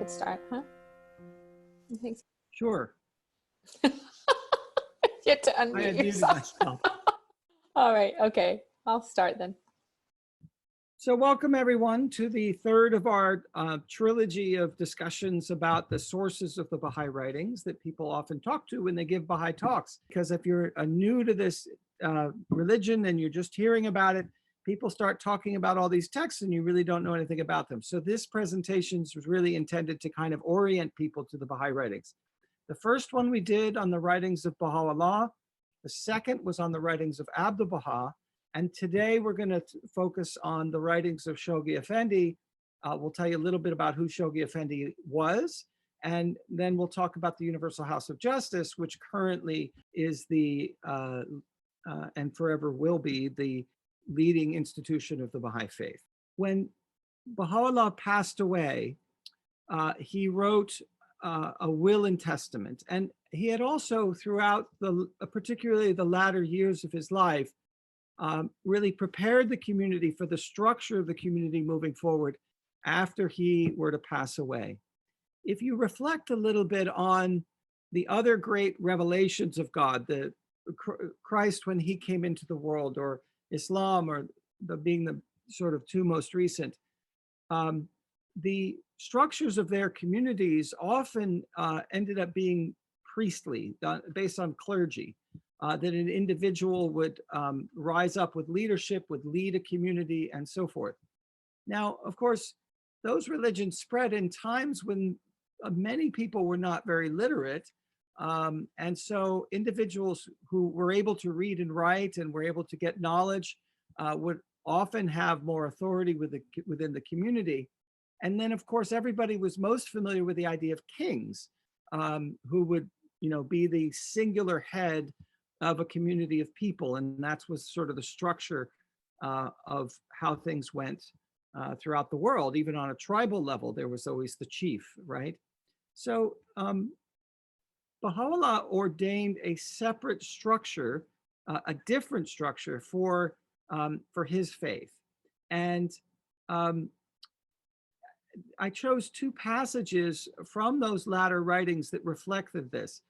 could start, huh? You think so? Sure. You have to I unmute had muted yourself. myself. All right, okay. I'll start then. So welcome everyone to the third of our trilogy of discussions about the sources of the Baha'i writings that people often talk to when they give Baha'i talks. Because if you're new to this religion and you're just hearing about it, people start talking about all these texts and you really don't know anything about them. So this presentation was really intended to kind of orient people to the Baha'i writings. The first one we did on the writings of Baha'u'llah. The second was on the writings of Abdu'l-Baha. And today we're going to focus on the writings of Shoghi Effendi. We'll tell you a little bit about who Shoghi Effendi was, and then we'll talk about the Universal House of Justice, which currently is the, and forever will be, the leading institution of the Baha'i Faith. When Baha'u'llah passed away, he wrote a will and testament. And he had also, throughout particularly the latter years of his life, really prepared the community for the structure of the community moving forward after he were to pass away. If you reflect a little bit on the other great revelations of God, the Christ when he came into the world, or Islam, or being the sort of two most recent, the structures of their communities often ended up being priestly, based on clergy. That an individual would rise up with leadership, would lead a community, and so forth. Now, of course, those religions spread in times when many people were not very literate. And so individuals who were able to read and write and were able to get knowledge would often have more authority within the community. And then, of course, everybody was most familiar with the idea of kings, who would, be the singular head of a community of people. And that was sort of the structure of how things went throughout the world. Even on a tribal level, there was always the chief, right? So Baha'u'llah ordained a separate structure, a different structure for his faith. And I chose two passages from those latter writings that reflected this.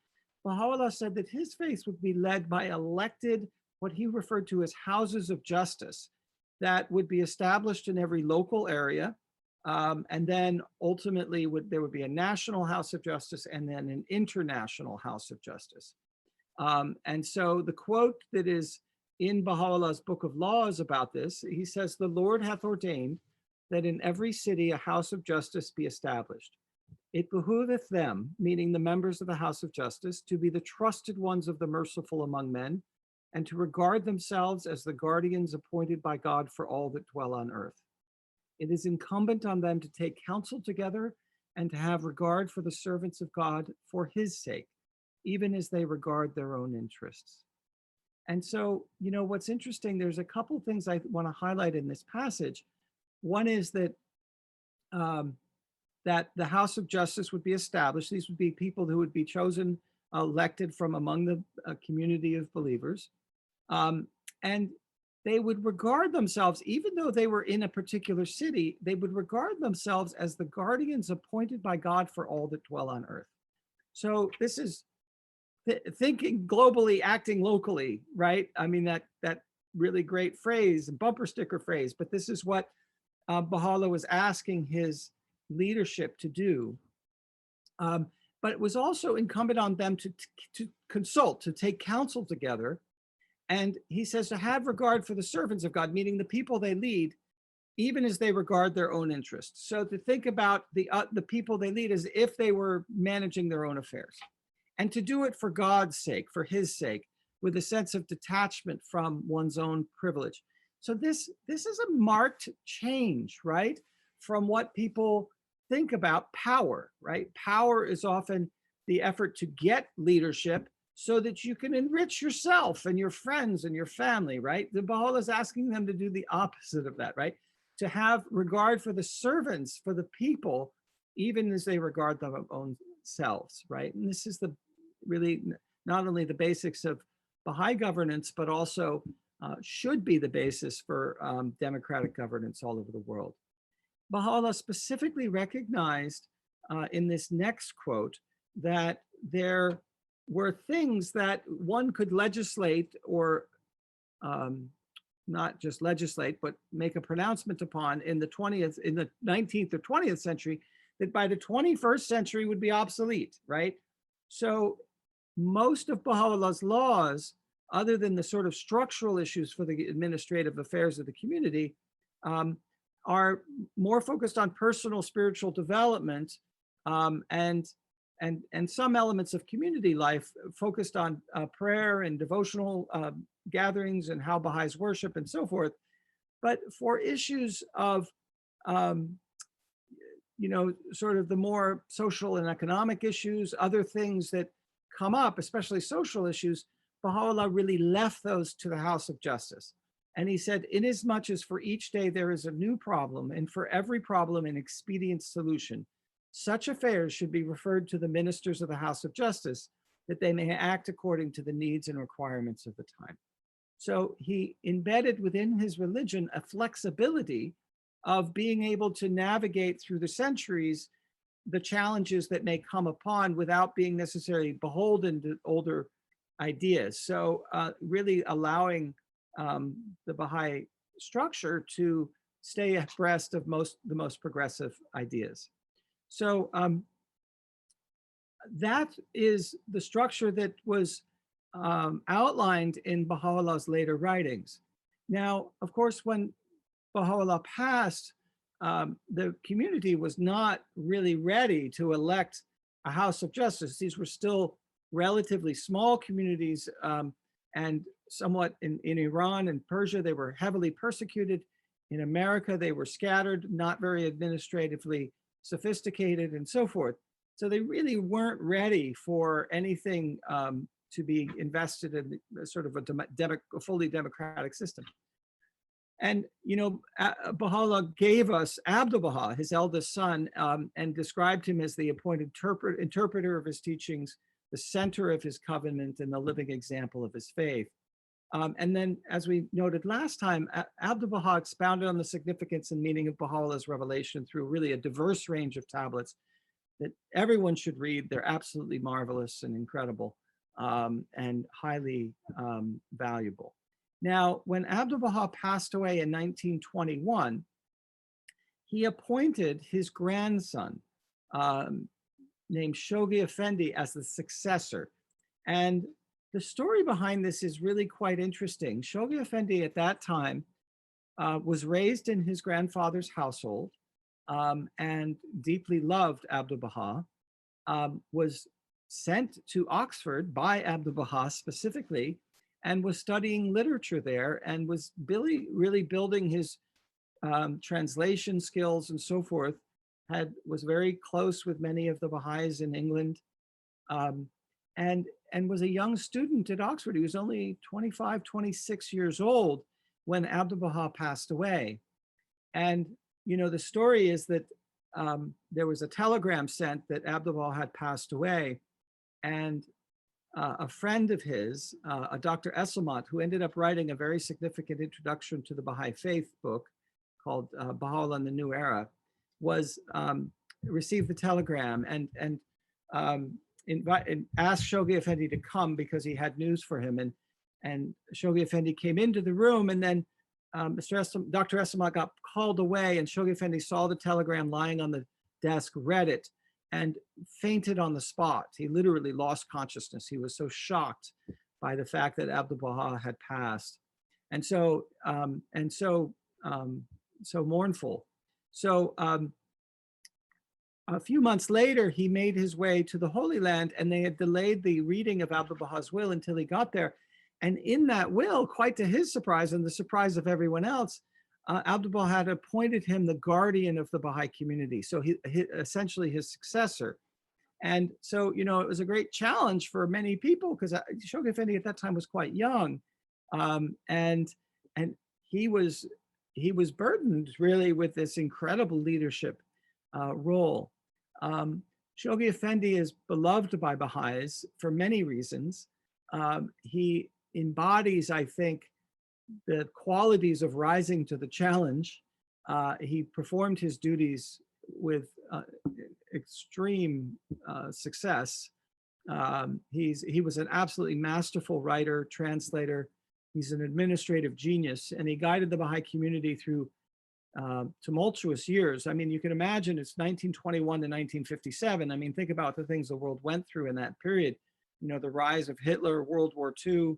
Baha'u'llah said that his faith would be led by elected, what he referred to as houses of justice, that would be established in every local area. And then ultimately there would be a national house of justice and then an international house of justice. And so the quote that is in Baha'u'llah's Book of Laws about this, he says, "The Lord hath ordained that in every city a house of justice be established. It behooveth them," meaning the members of the House of Justice, "to be the trusted ones of the merciful among men, and to regard themselves as the guardians appointed by God for all that dwell on earth. It is incumbent on them to take counsel together and to have regard for the servants of God for his sake, even as they regard their own interests." And so, what's interesting, there's a couple things I want to highlight in this passage. One is that that the House of Justice would be established. These would be people who would be chosen, elected from among the community of believers. And they would regard themselves, even though they were in a particular city, they would regard themselves as the guardians appointed by God for all that dwell on earth. So this is thinking globally, acting locally, right? I mean, that really great phrase, bumper sticker phrase, but this is what Baha'u'llah was asking his leadership to do. But it was also incumbent on them to consult, to take counsel together. And he says to have regard for the servants of God, meaning the people they lead, even as they regard their own interests. So to think about the people they lead as if they were managing their own affairs, and to do it for God's sake, for his sake, with a sense of detachment from one's own privilege. So this is a marked change, right, from what people think about power, right? Power is often the effort to get leadership so that you can enrich yourself and your friends and your family, right? The Baha'u'llah is asking them to do the opposite of that, right? To have regard for the servants, for the people, even as they regard their own selves, right? And this is really not only the basics of Baha'i governance, but also should be the basis for democratic governance all over the world. Baha'u'llah specifically recognized in this next quote that there were things that one could legislate or not just legislate, but make a pronouncement upon in the 19th or 20th century that by the 21st century would be obsolete, right? So most of Baha'u'llah's laws, other than the sort of structural issues for the administrative affairs of the community, are more focused on personal spiritual development and some elements of community life focused on prayer and devotional gatherings and how Baha'is worship and so forth. But for issues of, sort of the more social and economic issues, other things that come up, especially social issues, Baha'u'llah really left those to the House of Justice. And he said, inasmuch as for each day there is a new problem, and for every problem an expedient solution, such affairs should be referred to the ministers of the House of Justice, that they may act according to the needs and requirements of the time. So he embedded within his religion a flexibility of being able to navigate through the centuries the challenges that may come upon without being necessarily beholden to older ideas. So really allowing the Baha'i structure to stay abreast of the most progressive ideas. So that is the structure that was outlined in Baha'u'llah's later writings. Now, of course, when Baha'u'llah passed, the community was not really ready to elect a House of Justice. These were still relatively small communities, and somewhat in Iran and Persia, they were heavily persecuted. In America, they were scattered, not very administratively sophisticated and so forth. So they really weren't ready for anything to be invested in sort of a fully democratic system. And, Baha'u'llah gave us Abdu'l-Baha, his eldest son, and described him as the appointed interpreter of his teachings, the center of his covenant, and the living example of his faith. And then, as we noted last time, Abdu'l-Baha expounded on the significance and meaning of Baha'u'llah's revelation through really a diverse range of tablets that everyone should read. They're absolutely marvelous and incredible and highly valuable. Now, when Abdu'l-Baha passed away in 1921, he appointed his grandson named Shoghi Effendi as the successor. And the story behind this is really quite interesting. Shoghi Effendi at that time was raised in his grandfather's household and deeply loved Abdu'l-Baha, was sent to Oxford by Abdu'l-Baha specifically, and was studying literature there, and was really building his translation skills and so forth, was very close with many of the Baha'is in England, and was a young student at Oxford. He was only 25, 26 years old when Abdu'l-Baha passed away. And, the story is that there was a telegram sent that Abdu'l-Baha had passed away, and a friend of his, a Dr. Esselmont, who ended up writing a very significant introduction to the Baha'i Faith book called Baha'u'llah and the New Era, received the telegram and asked Shoghi Effendi to come because he had news for him. And Shoghi Effendi came into the room, and then Dr. Esselmont got called away, and Shoghi Effendi saw the telegram lying on the desk, read it, and fainted on the spot. He literally lost consciousness. He was so shocked by the fact that Abdu'l-Baha had passed, and so mournful. So a few months later, he made his way to the Holy Land, and they had delayed the reading of Abdu'l-Baha's will until he got there. And in that will, quite to his surprise and the surprise of everyone else, Abdu'l-Baha had appointed him the guardian of the Baha'i community. So he essentially his successor. And so, it was a great challenge for many people because Shoghi Effendi at that time was quite young. And he was burdened really with this incredible leadership role. Shoghi Effendi is beloved by Baha'is for many reasons. He embodies, I think, the qualities of rising to the challenge. He performed his duties extreme success. He was an absolutely masterful writer, translator. He's an administrative genius, and he guided the Baha'i community through tumultuous years. I mean, you can imagine it's 1921 to 1957. I mean, think about the things the world went through in that period. You know, the rise of Hitler, World War II, you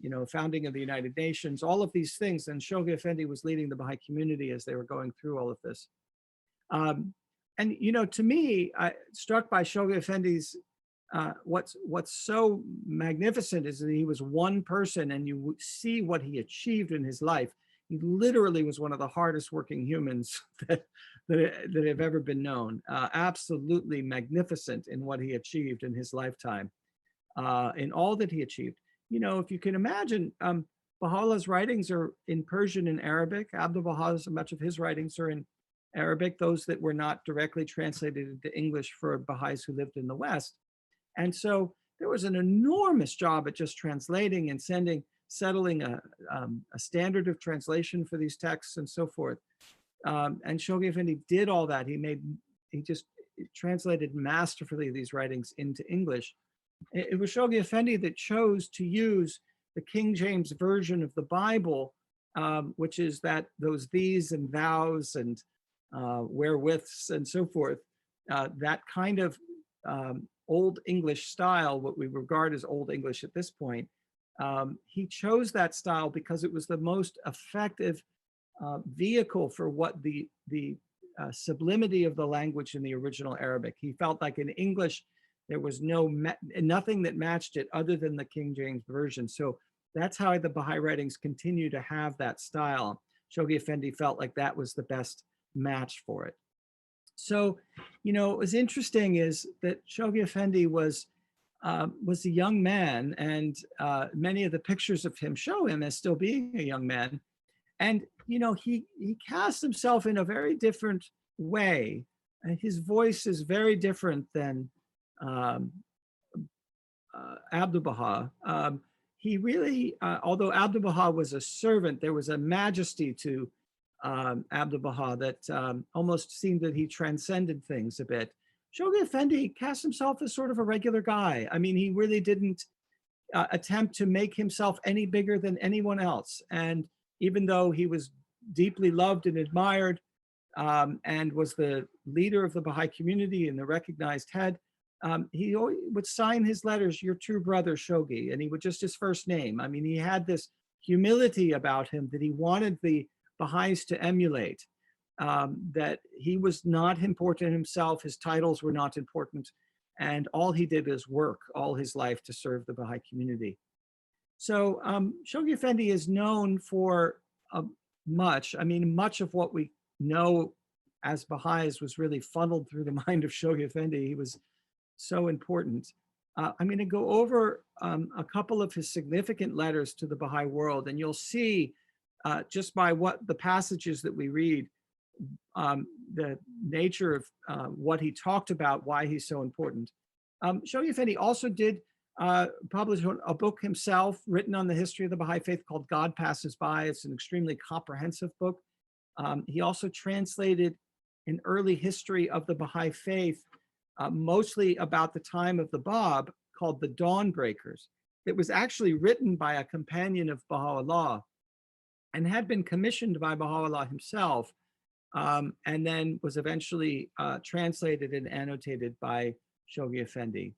know, founding of the United Nations, all of these things. And Shoghi Effendi was leading the Baha'i community as they were going through all of this. And, you know, to me, struck by Shoghi Effendi's, what's so magnificent is that he was one person, and you see what he achieved in his life. He literally was one of the hardest working humans that have ever been known. Absolutely magnificent in what he achieved in his lifetime, in all that he achieved. You know, if you can imagine, Baha'u'llah's writings are in Persian and Arabic. Abdu'l-Baha's, much of his writings are in Arabic, those that were not directly translated into English for Baha'is who lived in the West. And so there was an enormous job at just translating and settling a standard of translation for these texts and so forth. And Shoghi Effendi did all that. He just translated masterfully these writings into English. It was Shoghi Effendi that chose to use the King James version of the Bible, which is those these and thous and wherewiths and so forth, that kind of Old English style, what we regard as Old English at this point. He chose that style because it was the most effective vehicle for what the sublimity of the language in the original Arabic. He felt like in English, there was nothing that matched it other than the King James Version. So that's how the Baha'i writings continue to have that style. Shoghi Effendi felt like that was the best match for it. So, you know, what was interesting is that Shoghi Effendi was a young man, and many of the pictures of him show him as still being a young man. And, you know, he cast himself in a very different way. And his voice is very different than Abdu'l-Baha. He really, although Abdu'l-Baha was a servant, there was a majesty to Abdu'l-Baha that almost seemed that he transcended things a bit. Shoghi Effendi cast himself as sort of a regular guy. I mean, he really didn't attempt to make himself any bigger than anyone else. And even though he was deeply loved and admired and was the leader of the Baha'i community and the recognized head, he always would sign his letters, "Your true brother, Shoghi," and he would just his first name. I mean, he had this humility about him that he wanted the Baha'is to emulate, that he was not important himself, his titles were not important, and all he did is work all his life to serve the Baha'i community. So Shoghi Effendi is known for much of what we know as Baha'is was really funneled through the mind of Shoghi Effendi. He was so important. I'm going to go over a couple of his significant letters to the Baha'i world, and you'll see just by what the passages that we read, the nature of what he talked about, why he's so important. Shoghi Effendi also did publish a book himself written on the history of the Baha'i Faith called God Passes By. It's an extremely comprehensive book. He also translated an early history of the Baha'i Faith, mostly about the time of the Bab, called The Dawnbreakers. It was actually written by a companion of Baha'u'llah and had been commissioned by Baha'u'llah himself, and then was eventually translated and annotated by Shoghi Effendi.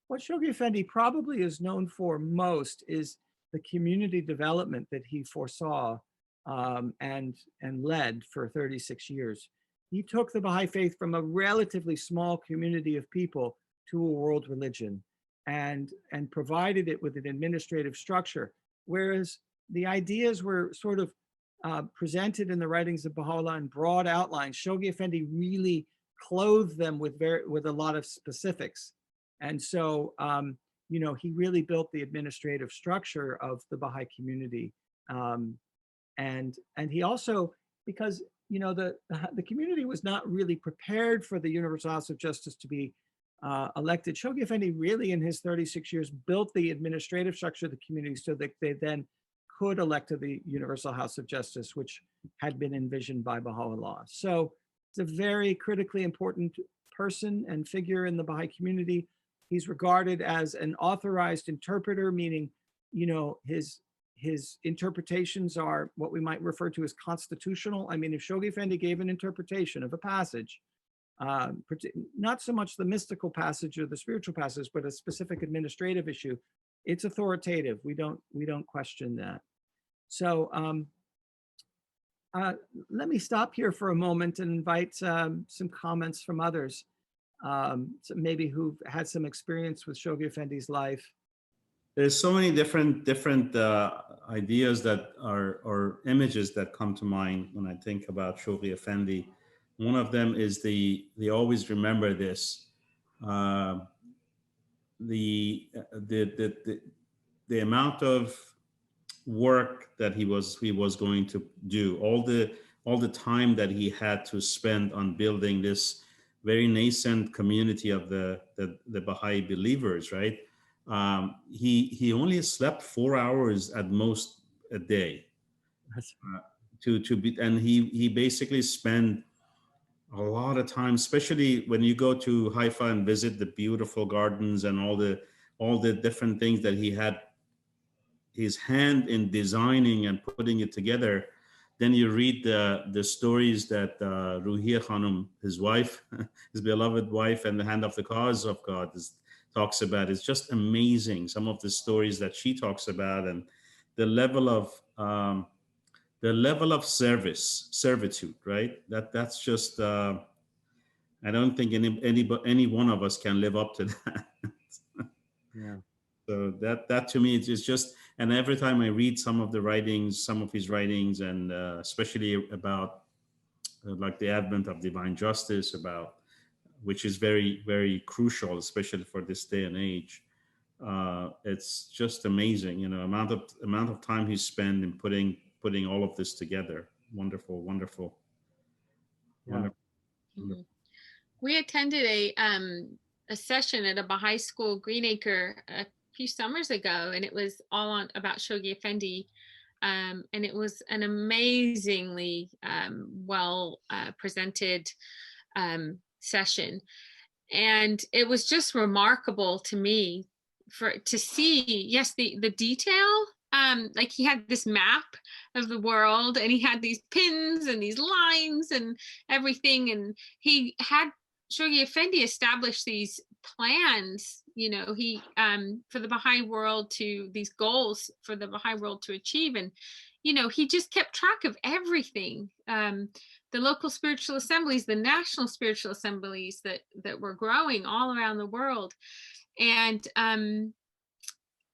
What Shoghi Effendi probably is known for most is the community development that he foresaw and led for 36 years. He took the Baha'i Faith from a relatively small community of people to a world religion and provided it with an administrative structure, whereas the ideas were sort of presented in the writings of Baha'u'llah in broad outlines. Shoghi Effendi really clothed them with a lot of specifics. And so, you know, he really built the administrative structure of the Baha'i community. And he also, because, you know, the community was not really prepared for the Universal House of Justice to be elected. Shoghi Effendi really in his 36 years built the administrative structure of the community so that they then could elect to the Universal House of Justice, which had been envisioned by Baha'u'llah. So He's a very critically important person and figure in the Baha'i community. He's regarded as an authorized interpreter, meaning, his interpretations are what we might refer to as constitutional. I mean, if Shoghi Effendi gave an interpretation of a passage, not so much the mystical passage or the spiritual passage, but a specific administrative issue, it's authoritative. We don't question that. So let me stop here for a moment and invite some comments from others, so maybe who've had some experience with Shoghi Effendi's life. There's so many different ideas that are, or images that come to mind when I think about Shoghi Effendi. One of them is they always remember this, the amount of work that he was going to do, all the time that he had to spend on building this very nascent community of the Baha'i believers, right? He only slept 4 hours at most a day, and he basically spent a lot of time, especially when you go to Haifa and visit the beautiful gardens and all the different things that he had his hand in designing and putting it together. Then you read the stories that Ruhiya Khanum, his wife, his beloved wife, and the hand of the cause of God talks about. It's just amazing, some of the stories that she talks about, and the level of servitude, right? That's just I don't think any one of us can live up to that. Yeah. So that to me is just, and every time I read some of his writings, and especially about like the advent of divine justice, which is very, very crucial, especially for this day and age. It's just amazing, amount of time he spent in putting all of this together. Wonderful, wonderful. Yeah. Wonderful. Mm-hmm. We attended a session at a Baha'i school, Greenacre, a few summers ago, and it was all about Shoghi Effendi, and it was an amazingly well presented session, and it was just remarkable to me to see, yes, the detail. Like he had this map of the world, and he had these pins and these lines and everything, and he had Shoghi Effendi established these plans, he for the Baha'i world, to these goals for the Baha'i world to achieve, and he just kept track of everything. The local spiritual assemblies, the national spiritual assemblies that were growing all around the world. And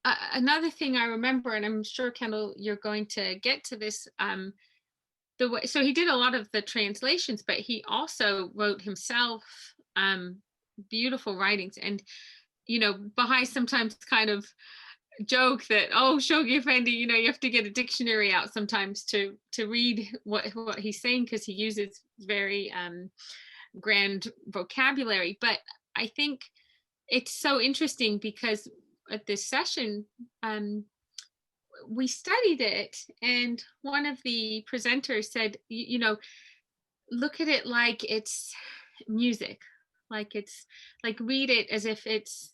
another thing I remember, and I'm sure, Kendall, you're going to get to this, so he did a lot of the translations, but he also wrote himself beautiful writings. And Baha'i sometimes kind of joke that, oh, Shoghi Effendi, you have to get a dictionary out sometimes to read what he's saying, because he uses very grand vocabulary. But I think it's so interesting because at this session, we studied it, and one of the presenters said, look at it like it's music, like read it as if it's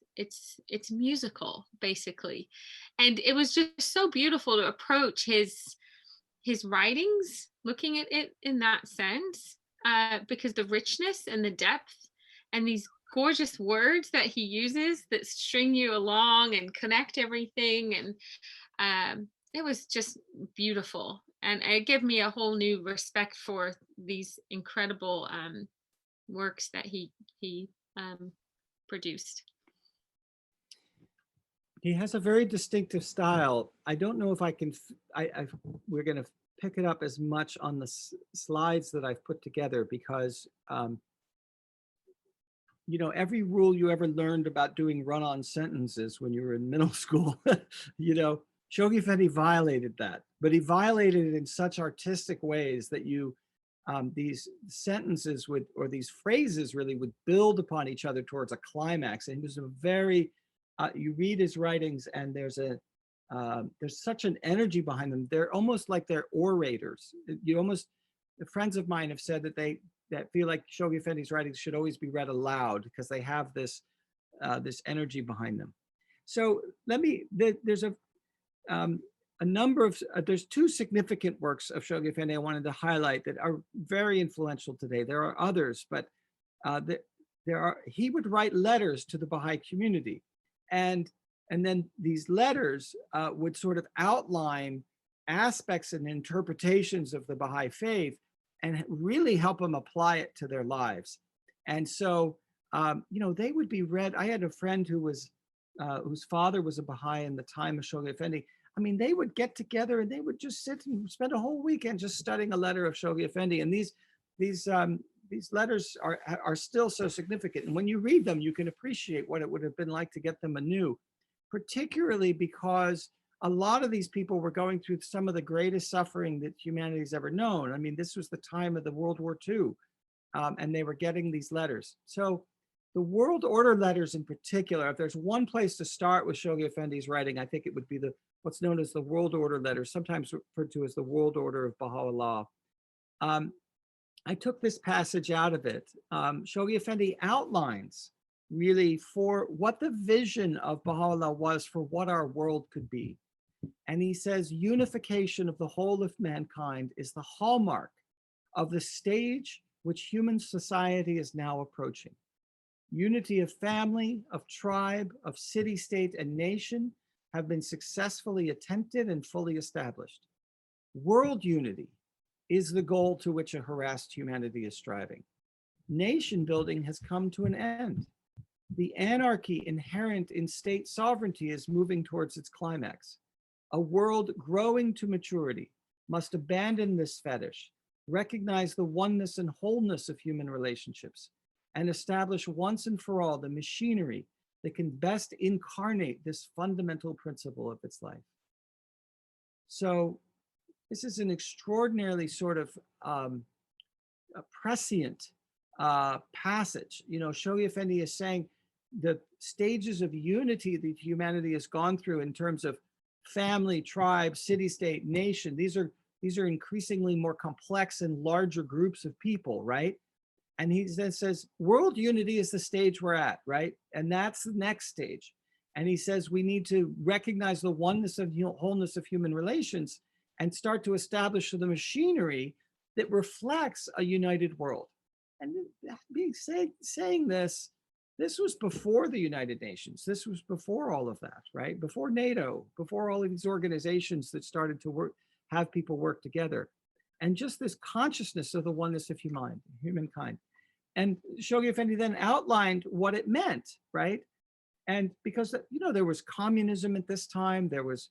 musical, basically. And it was just so beautiful to approach his writings, looking at it in that sense, because the richness and the depth and these gorgeous words that he uses that string you along and connect everything, and it was just beautiful, and it gave me a whole new respect for these incredible works that he produced. He has a very distinctive style. I don't know if I can, we're going to pick it up as much on the slides that I've put together, because every rule you ever learned about doing run-on sentences when you were in middle school, Shoghi Effendi violated that, but he violated it in such artistic ways that these sentences or these phrases really would build upon each other towards a climax. And he was a very, you read his writings, and there's such an energy behind them. They're almost like they're orators. Friends of mine have said that that feel like Shoghi Effendi's writings should always be read aloud because they have this energy behind them. So there's a number of, there's two significant works of Shoghi Effendi I wanted to highlight that are very influential today. There are others, but he would write letters to the Baha'i community. And then these letters would sort of outline aspects and interpretations of the Baha'i faith and really help them apply it to their lives. And so, they would be read. I had a friend whose father was a Baha'i in the time of Shoghi Effendi. I mean, they would get together and they would just sit and spend a whole weekend just studying a letter of Shoghi Effendi. And these letters are still so significant. And when you read them, you can appreciate what it would have been like to get them anew, particularly because a lot of these people were going through some of the greatest suffering that humanity's ever known. I mean, this was the time of the World War II, and they were getting these letters. So the World Order letters in particular, if there's one place to start with Shoghi Effendi's writing, I think it would be what's known as the World Order letters, sometimes referred to as the World Order of Baha'u'llah. I took this passage out of it. Shoghi Effendi outlines really for what the vision of Baha'u'llah was for what our world could be. And he says, unification of the whole of mankind is the hallmark of the stage which human society is now approaching. Unity of family, of tribe, of city, state, and nation have been successfully attempted and fully established. World unity is the goal to which a harassed humanity is striving. Nation building has come to an end. The anarchy inherent in state sovereignty is moving towards its climax. A world growing to maturity must abandon this fetish, recognize the oneness and wholeness of human relationships, and establish once and for all the machinery that can best incarnate this fundamental principle of its life. So this is an extraordinarily sort of prescient passage. Shoghi Effendi is saying the stages of unity that humanity has gone through in terms of family, tribe, city-state, nation. These are increasingly more complex and larger groups of people, right? And he then says, world unity is the stage we're at, right? And that's the next stage. And he says we need to recognize the oneness and wholeness of human relations and start to establish the machinery that reflects a united world. And saying this was before the United Nations. This was before all of that, right? Before NATO, before all of these organizations that started to have people work together. And just this consciousness of the oneness of humankind. And Shoghi Effendi then outlined what it meant, right? And because, there was communism at this time, there was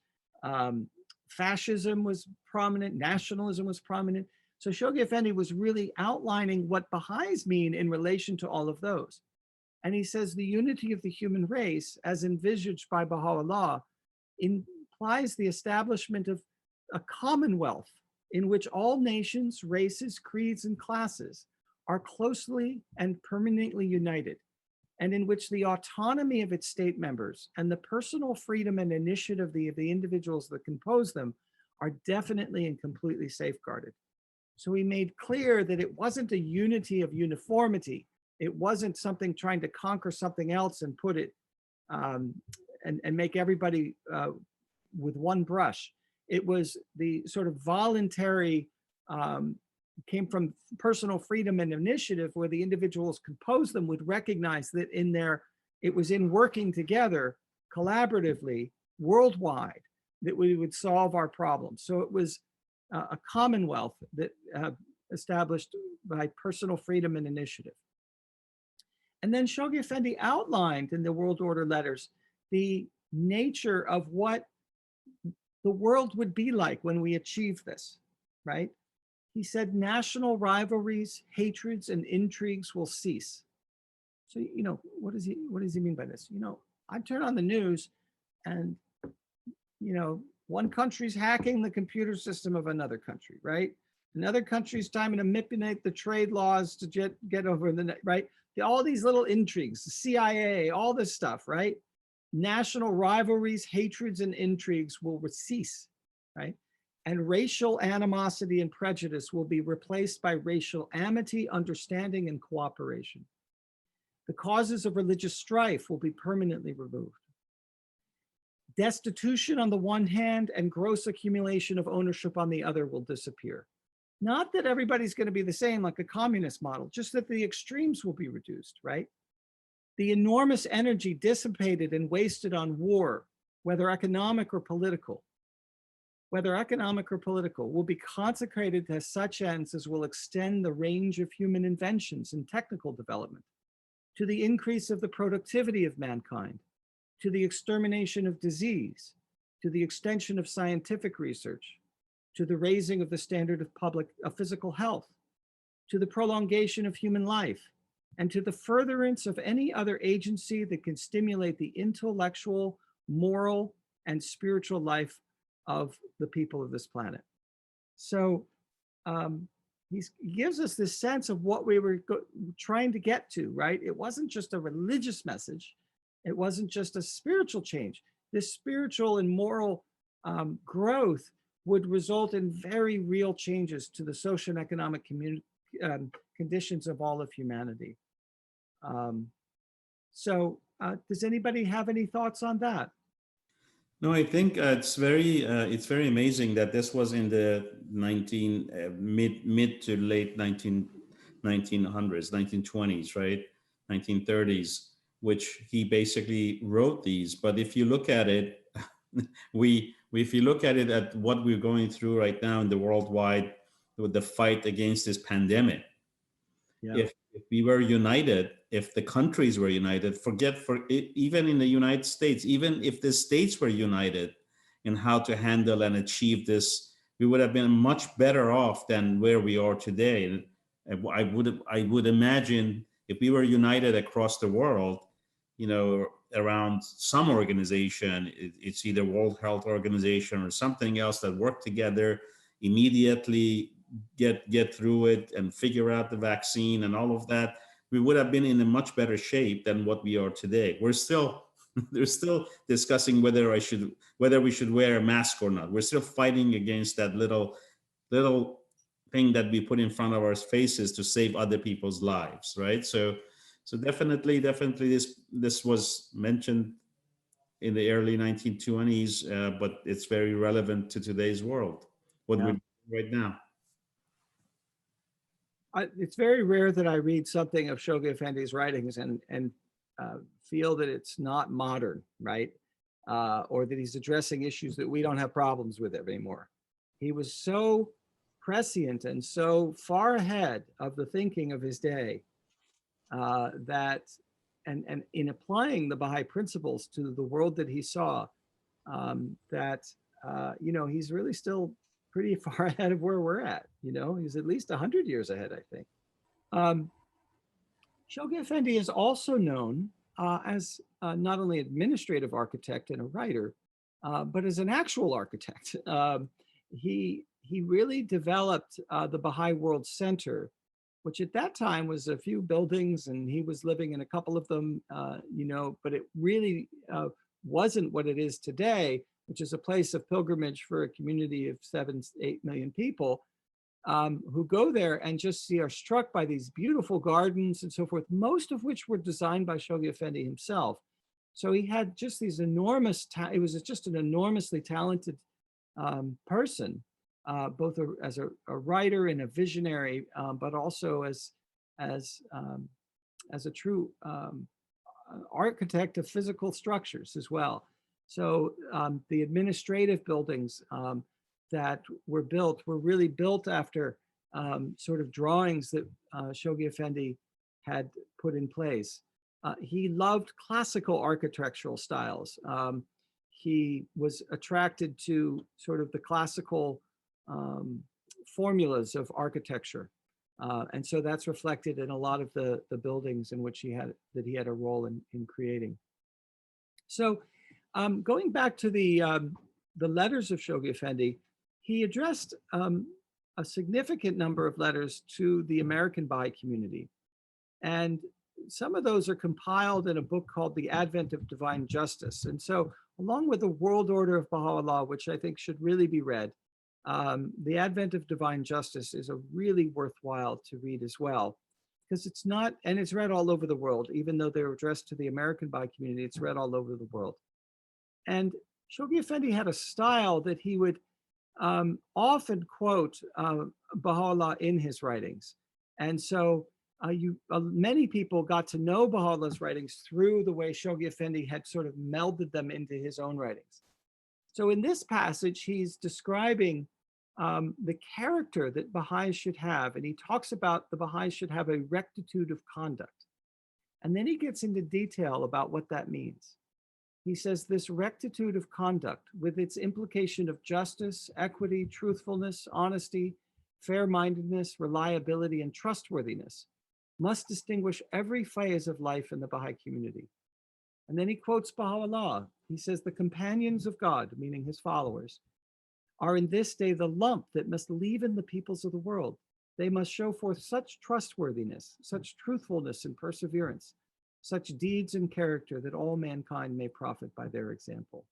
fascism was prominent, nationalism was prominent. So Shoghi Effendi was really outlining what Baha'is mean in relation to all of those. And he says the unity of the human race, as envisaged by Baha'u'llah, implies the establishment of a commonwealth in which all nations, races, creeds, and classes are closely and permanently united, and in which the autonomy of its state members and the personal freedom and initiative of the individuals that compose them are definitely and completely safeguarded. So he made clear that it wasn't a unity of uniformity. It wasn't something trying to conquer something else and put it and make everybody with one brush. It was the sort of voluntary, came from personal freedom and initiative, where the individuals composed them would recognize that it was in working together collaboratively worldwide that we would solve our problems. So it was a commonwealth that established by personal freedom and initiative. And then Shoghi Effendi outlined in the World Order letters the nature of what the world would be like when we achieve this, right? He said national rivalries, hatreds, and intrigues will cease. So, what does he mean by this? I turn on the news and, one country's hacking the computer system of another country, right? Another country's trying to manipulate the trade laws to get over the net, right? All these little intrigues, the CIA, all this stuff, right? National rivalries, hatreds, and intrigues will cease, right? and racial animosity and prejudice will be replaced by racial amity, understanding, and cooperation. The causes of religious strife will be permanently removed. Destitution on the one hand and gross accumulation of ownership on the other will disappear. Not that everybody's going to be the same like a communist model, just that the extremes will be reduced, right? The enormous energy dissipated and wasted on war, whether economic or political, will be consecrated to such ends as will extend the range of human inventions and technical development, to the increase of the productivity of mankind, to the extermination of disease, to the extension of scientific research, to the raising of the standard of physical health, to the prolongation of human life, and to the furtherance of any other agency that can stimulate the intellectual, moral, and spiritual life of the people of this planet. So he gives us this sense of what we were trying to get to, right? It wasn't just a religious message. It wasn't just a spiritual change. This spiritual and moral growth would result in very real changes to the social and economic conditions of all of humanity. Does anybody have any thoughts on that? No, I think it's very amazing that this was in the mid to late 1900s, 1920s, right? 1930s, which he basically wrote these. But if you look at it, if you look at it at what we're going through right now in the worldwide with the fight against this pandemic, yeah. If we were united, if the countries were united, even in the United States, even if the states were united in how to handle and achieve this, we would have been much better off than where we are today. I would imagine if we were united across the world, around some organization, it's either World Health Organization or something else that work together immediately, get through it and figure out the vaccine and all of that, we would have been in a much better shape than what we are today. They're still discussing whether we should wear a mask or not. We're still fighting against that little thing that we put in front of our faces to save other people's lives, right? So definitely this was mentioned in the early 1920s, but it's very relevant to today's world, what we're doing right now. It's very rare that I read something of Shoghi Effendi's writings and feel that it's not modern, right? Or that he's addressing issues that we don't have problems with anymore. He was so prescient and so far ahead of the thinking of his day that in applying the Baha'i principles to the world that he saw, he's really still pretty far ahead of where we're at. He's at least 100 years ahead, I think. Shoghi Effendi is also known as not only administrative architect and a writer, but as an actual architect. He really developed the Baha'i World Center, which at that time was a few buildings, and he was living in a couple of them, but it really wasn't what it is today, which is a place of pilgrimage for a community of 7-8 million people who go there and just are struck by these beautiful gardens and so forth, most of which were designed by Shoghi Effendi himself. So he had just these enormous, it was just an enormously talented person, both as a writer and a visionary, but also as a true architect of physical structures as well. So the administrative buildings that were built were really built after sort of drawings that Shoghi Effendi had put in place. He loved classical architectural styles. He was attracted to sort of the classical formulas of architecture. And so that's reflected in a lot of the buildings in which he had a role in creating. So going back to the letters of Shoghi Effendi, he addressed a significant number of letters to the American Baha'i community. And some of those are compiled in a book called The Advent of Divine Justice. And so along with the World Order of Baha'u'llah, which I think should really be read, The Advent of Divine Justice is a really worthwhile to read as well, because it's not, and it's read all over the world, even though they're addressed to the American Baha'i community, it's read all over the world. And Shoghi Effendi had a style that he would often quote Baha'u'llah in his writings. And so many people got to know Baha'u'llah's writings through the way Shoghi Effendi had sort of melded them into his own writings. So in this passage, he's describing the character that Baha'is should have. And he talks about the Baha'is should have a rectitude of conduct. And then he gets into detail about what that means. He says this rectitude of conduct, with its implication of justice, equity, truthfulness, honesty, fair-mindedness, reliability, and trustworthiness, must distinguish every phase of life in the Baha'i community. And then he quotes Baha'u'llah. He says, the companions of God, meaning his followers, are in this day the lump that must leave in the peoples of the world. They must show forth such trustworthiness, such truthfulness and perseverance, such deeds and character that all mankind may profit by their example.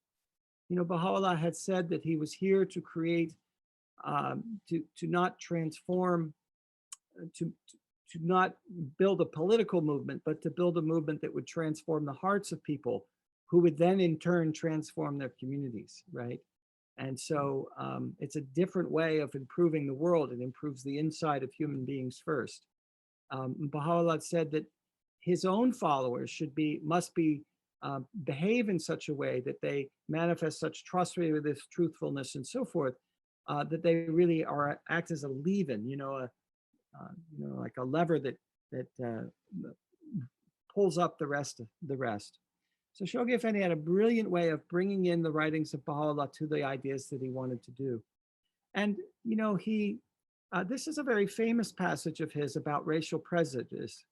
You know, Baha'u'llah had said that he was here to create, to not transform, to not build a political movement, but to build a movement that would transform the hearts of people, who would then in turn transform their communities, right? And so it's a different way of improving the world. It improves the inside of human beings first. Baha'u'llah said that his own followers must behave in such a way that they manifest such trustworthiness, truthfulness, and so forth, that they really act as a leaven, like a lever that pulls up the rest. So Shoghi Effendi had a brilliant way of bringing in the writings of Baha'u'llah to the ideas that he wanted to do. And, this is a very famous passage of his about racial prejudice.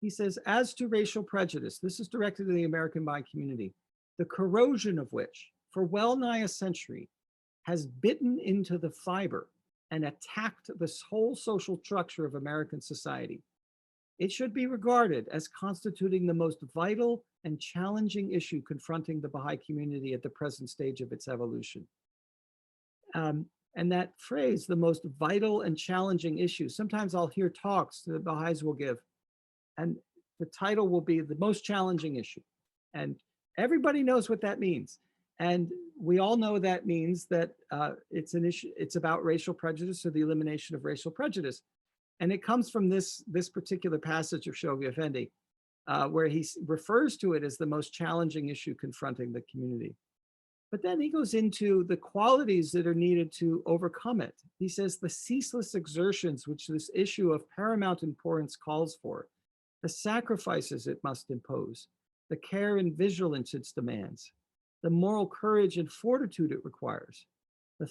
He says, as to racial prejudice, this is directed to the American Baha'i community, the corrosion of which, for well nigh a century, has bitten into the fiber and attacked the whole social structure of American society. It should be regarded as constituting the most vital and challenging issue confronting the Baha'i community at the present stage of its evolution. And that phrase, the most vital and challenging issue, sometimes I'll hear talks that the Baha'is will give, and the title will be the most challenging issue. And everybody knows what that means. And we all know that means that it's an issue, it's about racial prejudice or the elimination of racial prejudice. And it comes from this particular passage of Shoghi Effendi, where he refers to it as the most challenging issue confronting the community. But then he goes into the qualities that are needed to overcome it. He says the ceaseless exertions which this issue of paramount importance calls for, the sacrifices it must impose, the care and vigilance it demands, the moral courage and fortitude it requires, the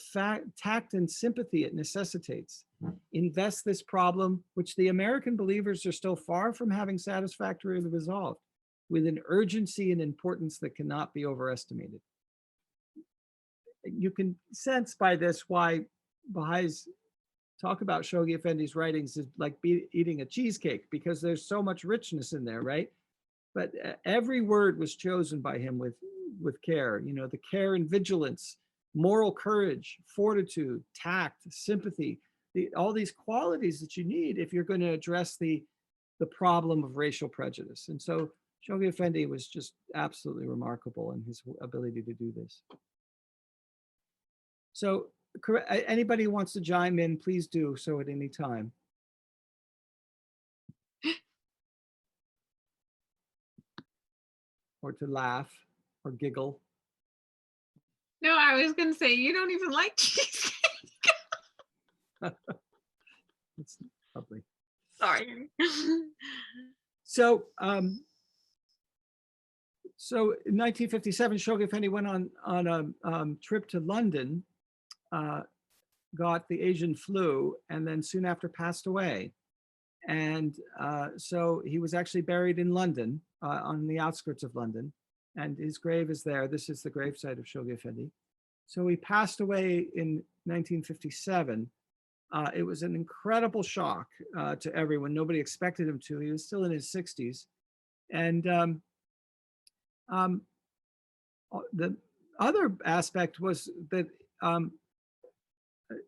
tact and sympathy it necessitates, invest this problem, which the American believers are still far from having satisfactorily resolved, with an urgency and importance that cannot be overestimated. You can sense by this why Baha'is talk about Shoghi Effendi's writings is like eating a cheesecake, because there's so much richness in there, right? But every word was chosen by him with care, the care and vigilance, moral courage, fortitude, tact, sympathy, all these qualities that you need if you're going to address the problem of racial prejudice. And so Shoghi Effendi was just absolutely remarkable in his ability to do this. So anybody who wants to chime in, please do so at any time. Or to laugh or giggle. No, I was going to say, you don't even like cheesecake. It's lovely. Sorry. So in 1957, Shoghi Effendi went on a trip to London, got the Asian flu, and then soon after passed away. And so he was actually buried in London, on the outskirts of London, and his grave is there. This is the gravesite of Shoghi Effendi. So he passed away in 1957. It was an incredible shock to everyone. Nobody expected him to. He was still in his 60s. And the other aspect was that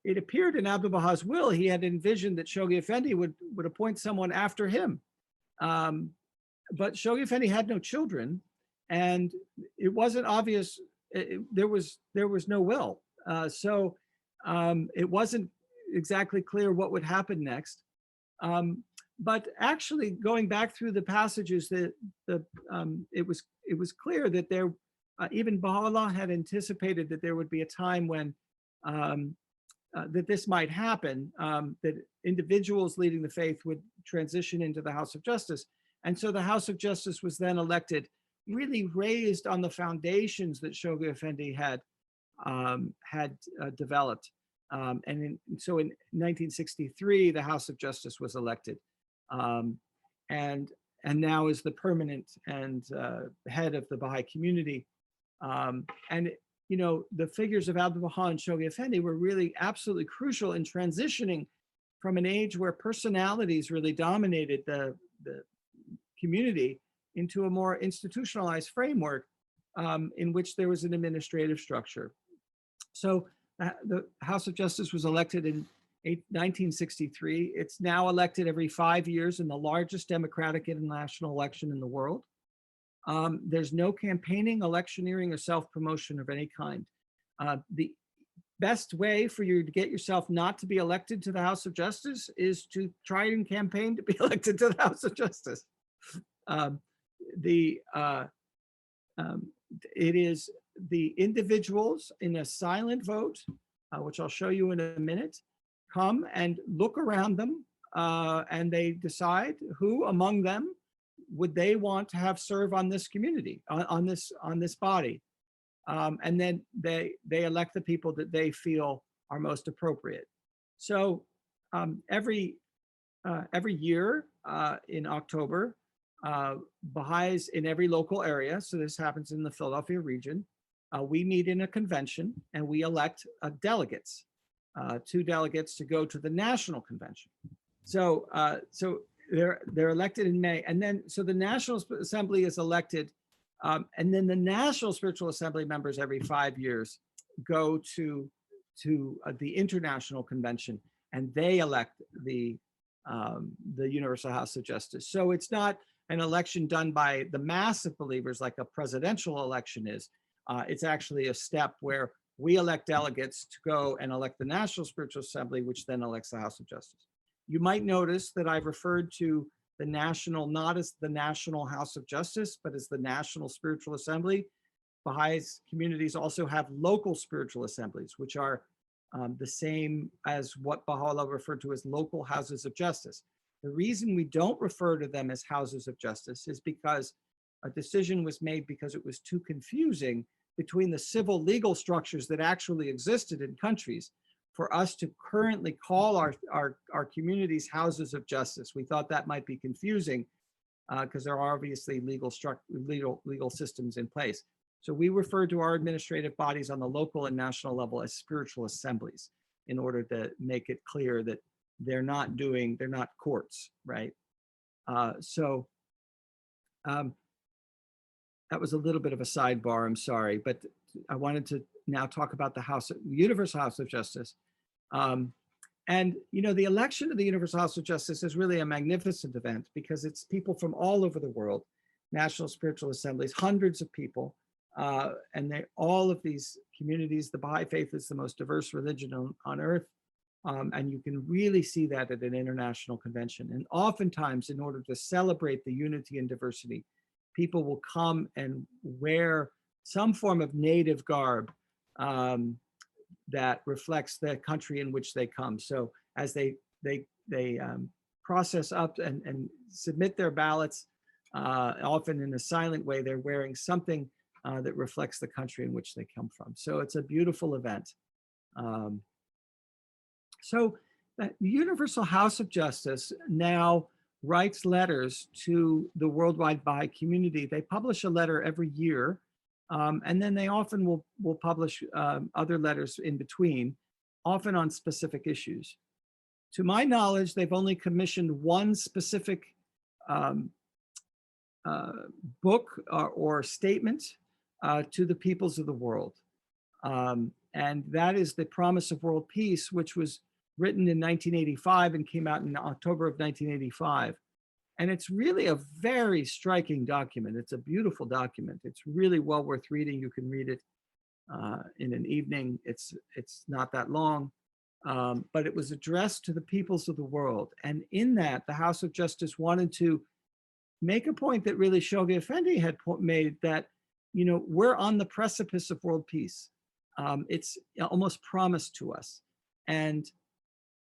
it appeared in Abdu'l-Baha's will, he had envisioned that Shoghi Effendi would appoint someone after him. But Shoghi Effendi had no children, and it wasn't obvious. There was no will. So it wasn't exactly clear what would happen next. But actually, going back through the passages, it was clear that there, even Baha'u'llah had anticipated that there would be a time when that this might happen, that individuals leading the faith would transition into the House of Justice. And so the House of Justice was then elected, really raised on the foundations that Shoghi Effendi had developed. So in 1963, the House of Justice was elected, and now is the permanent and head of the Baha'i community. And the figures of Abdu'l-Baha and Shoghi Effendi were really absolutely crucial in transitioning from an age where personalities really dominated the community into a more institutionalized framework in which there was an administrative structure. So the House of Justice was elected in 1963. It's now elected every 5 years in the largest democratic international election in the world. There's no campaigning, electioneering, or self-promotion of any kind. The best way for you to get yourself not to be elected to the House of Justice is to try and campaign to be elected to the House of Justice. It is the individuals in a silent vote, which I'll show you in a minute, come and look around them, and they decide who among them would they want to have serve on this community, on this body, and then they elect the people that they feel are most appropriate. So every year in October, Baha'is in every local area, so this happens in the Philadelphia region, we meet in a convention and we elect delegates, 2 delegates to go to the national convention. So they're elected in May, and then so the National Assembly is elected, and then the National Spiritual Assembly members every 5 years go to the International Convention, and they elect the Universal House of Justice. So it's not an election done by the mass of believers like a presidential election is. It's actually a step where we elect delegates to go and elect the National Spiritual Assembly, which then elects the House of Justice. You might notice that I've referred to the national, not as the National House of Justice, but as the National Spiritual Assembly. Baha'i communities also have local spiritual assemblies, which are the same as what Baha'u'llah referred to as local houses of justice. The reason we don't refer to them as houses of justice is because a decision was made because it was too confusing between the civil legal structures that actually existed in countries for us to currently call our communities houses of justice. We thought that might be confusing because there are obviously legal systems in place. So we refer to our administrative bodies on the local and national level as spiritual assemblies in order to make it clear that they're not courts, right? That was a little bit of a sidebar, I'm sorry, but I wanted to now talk about the Universal House of Justice. And the election of the Universal House of Justice is really a magnificent event because it's people from all over the world, national spiritual assemblies, hundreds of people, and all of these communities. The Baha'i Faith is the most diverse religion on earth, and you can really see that at an international convention. And oftentimes, in order to celebrate the unity and diversity, people will come and wear some form of native garb that reflects the country in which they come. So as they process up and submit their ballots, often in a silent way, they're wearing something that reflects the country in which they come from. So it's a beautiful event. So the Universal House of Justice now writes letters to the worldwide Baha'i community. They publish a letter every year, and then they often will publish other letters in between, often on specific issues. To my knowledge, they've only commissioned one specific book or statement to the peoples of the world. And that is the Promise of World Peace, which was written in 1985 and came out in October of 1985. And it's really a very striking document. It's a beautiful document. It's really well worth reading. You can read it in an evening. It's not that long, but it was addressed to the peoples of the world. And in that, the House of Justice wanted to make a point that really Shoghi Effendi had made, that, you know, we're on the precipice of world peace. It's almost promised to us. And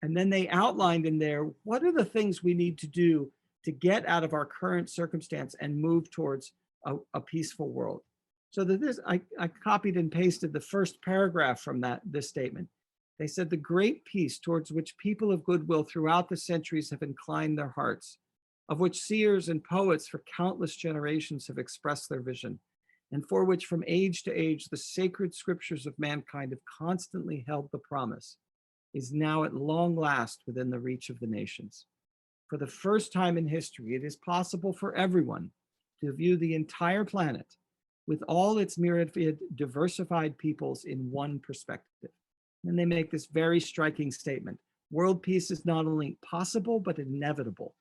then they outlined in there, what are the things we need to do to get out of our current circumstance and move towards a peaceful world. So that this, I copied and pasted the first paragraph from this statement. They said, the great peace towards which people of goodwill throughout the centuries have inclined their hearts, of which seers and poets for countless generations have expressed their vision, and for which from age to age the sacred scriptures of mankind have constantly held the promise, is now at long last within the reach of the nations. For the first time in history, it is possible for everyone to view the entire planet with all its myriad diversified peoples in one perspective. And they make this very striking statement. World peace is not only possible, but inevitable.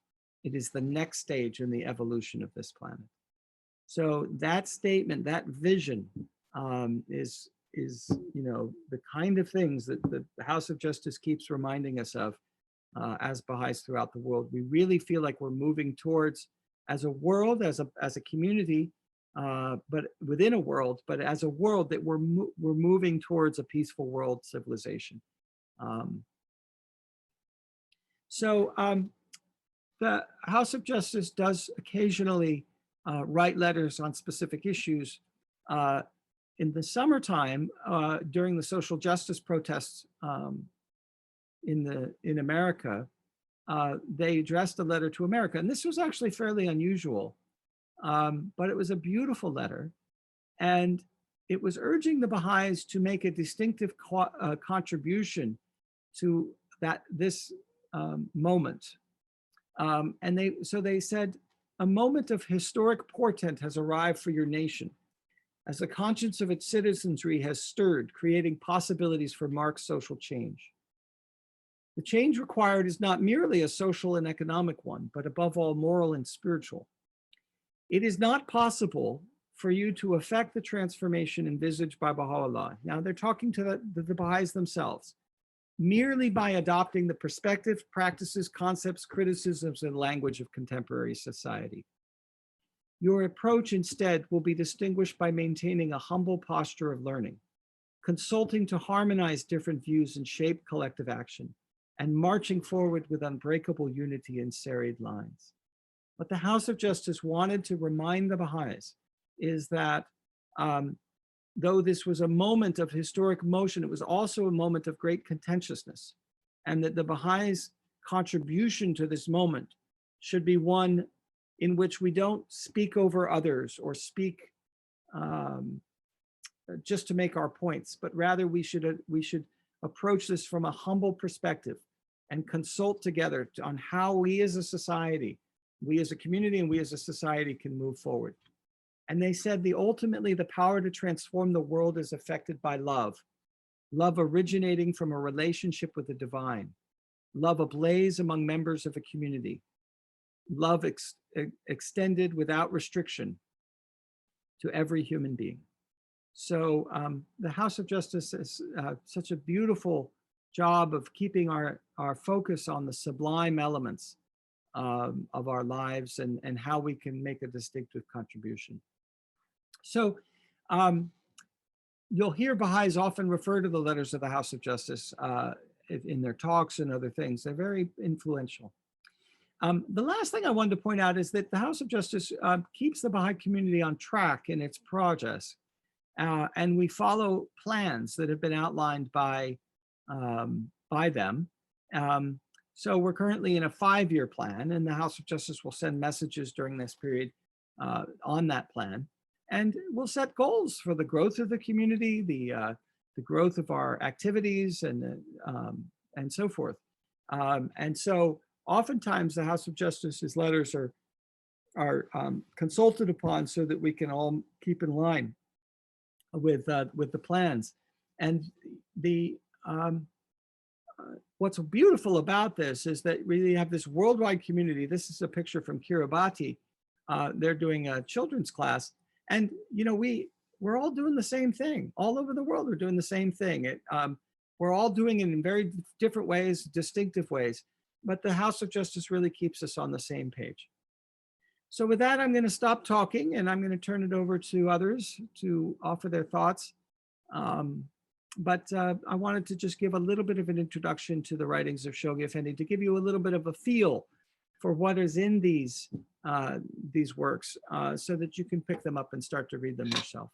It is the next stage in the evolution of this planet. So that statement, that vision is, you know, the kind of things that the House of Justice keeps reminding us of as Baha'is throughout the world. We really feel like we're moving towards, as a world, as a community, but within a world, but as a world, that we're moving towards a peaceful world civilization. The House of Justice does occasionally write letters on specific issues. In the summertime, during the social justice protests in America, they addressed a letter to America. And this was actually fairly unusual, but it was a beautiful letter. And it was urging the Baha'is to make a distinctive contribution to this moment. And they said, a moment of historic portent has arrived for your nation, as the conscience of its citizenry has stirred, creating possibilities for marked social change. The change required is not merely a social and economic one, but above all moral and spiritual. It is not possible for you to effect the transformation envisaged by Baha'u'llah. Now they're talking to the Baha'is themselves, merely by adopting the perspective, practices, concepts, criticisms, and language of contemporary society. Your approach instead will be distinguished by maintaining a humble posture of learning, consulting to harmonize different views and shape collective action, and marching forward with unbreakable unity and serried lines. What the House of Justice wanted to remind the Baha'is is that though this was a moment of historic motion, it was also a moment of great contentiousness, and that the Baha'is' contribution to this moment should be one in which we don't speak over others or speak just to make our points, but rather we should approach this from a humble perspective and consult together on how we as a society, we as a community, and we as a society can move forward. And they said ultimately the power to transform the world is affected by love. Love originating from a relationship with the divine. Love ablaze among members of a community. Love extended without restriction to every human being. So the House of Justice is such a beautiful job of keeping our focus on the sublime elements of our lives and how we can make a distinctive contribution. So you'll hear Baha'is often refer to the letters of the House of Justice in their talks and other things. They're very influential. The last thing I wanted to point out is that the House of Justice keeps the Baha'i community on track in its progress. And we follow plans that have been outlined by them. So we're currently in a 5-year plan, and the House of Justice will send messages during this period on that plan. And we'll set goals for the growth of the community, the growth of our activities, and so forth. And so oftentimes the House of Justice's letters are consulted upon so that we can all keep in line with the plans. And the what's beautiful about this is that we have this worldwide community. This is a picture from Kiribati. They're doing a children's class. And, you know, we're all doing the same thing. All over the world, we're doing the same thing. We're all doing it in very different ways, distinctive ways. But the House of Justice really keeps us on the same page. So with that, I'm going to stop talking and I'm going to turn it over to others to offer their thoughts. But I wanted to just give a little bit of an introduction to the writings of Shoghi Effendi to give you a little bit of a feel for what is in these works so that you can pick them up and start to read them yourself.